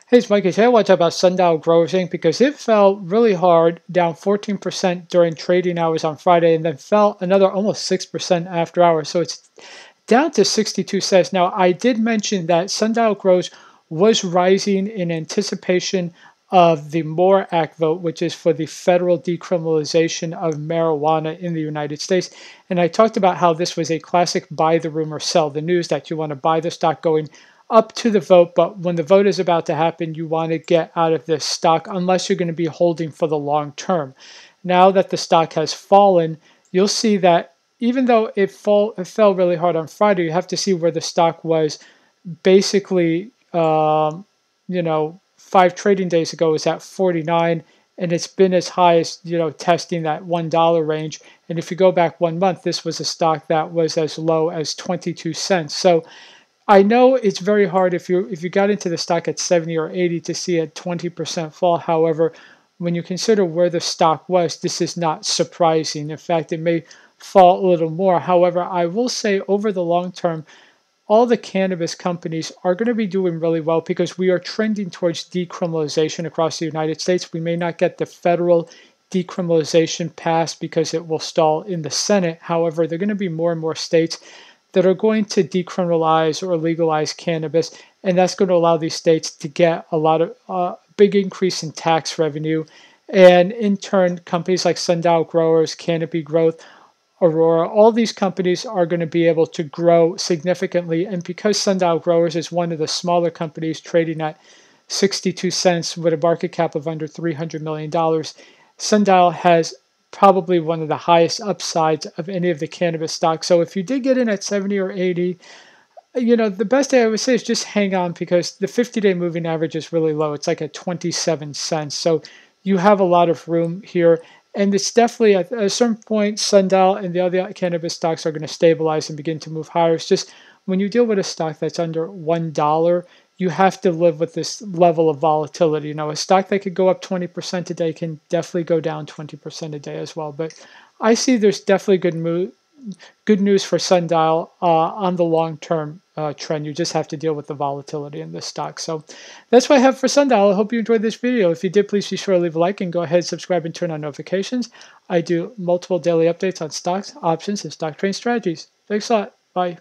Hey, it's Mikey. Today I want to talk about Sundial Growers Inc. because it fell really hard, down 14% during trading hours on Friday, and then fell another almost 6% after hours. So it's down to 62 cents. Now, I did mention that Sundial Growers was rising in anticipation of the MORE Act vote, which is for the federal decriminalization of marijuana in the United States. And I talked about how this was a classic buy the rumor, sell the news, that you want to buy the stock going up to the vote, but when the vote is about to happen, you want to get out of this stock unless you're going to be holding for the long term. Now that the stock has fallen, you'll see that even though it fell really hard on Friday, you have to see where the stock was basically, 5 trading days ago was at 49, and it's been as high as, testing that $1 range. And if you go back 1 month, this was a stock that was as low as 22 cents. So I know it's very hard if you got into the stock at 70 or 80 to see a 20% fall. However, when you consider where the stock was, this is not surprising. In fact, it may fall a little more. However, I will say over the long term, all the cannabis companies are going to be doing really well because we are trending towards decriminalization across the United States. We may not get the federal decriminalization passed because it will stall in the Senate. However, there are going to be more and more states that are going to decriminalize or legalize cannabis, and that's going to allow these states to get a lot of big increase in tax revenue, and in turn, companies like Sundial Growers, Canopy Growth, Aurora, all these companies are going to be able to grow significantly. And because Sundial Growers is one of the smaller companies trading at 62 cents with a market cap of under $300 million, Sundial has probably one of the highest upsides of any of the cannabis stocks. So if you did get in at 70 or 80, the best thing I would say is just hang on because the 50-day moving average is really low. It's like at 27 cents. So you have a lot of room here. And it's definitely at a certain point, Sundial and the other cannabis stocks are going to stabilize and begin to move higher. It's just when you deal with a stock that's under $1, you have to live with this level of volatility. A stock that could go up 20% a day can definitely go down 20% a day as well. But I see there's definitely good news for Sundial on the long-term trend. You just have to deal with the volatility in this stock. So that's what I have for Sundial. I hope you enjoyed this video. If you did, please be sure to leave a like and go ahead, subscribe, and turn on notifications. I do multiple daily updates on stocks, options, and stock trading strategies. Thanks a lot. Bye.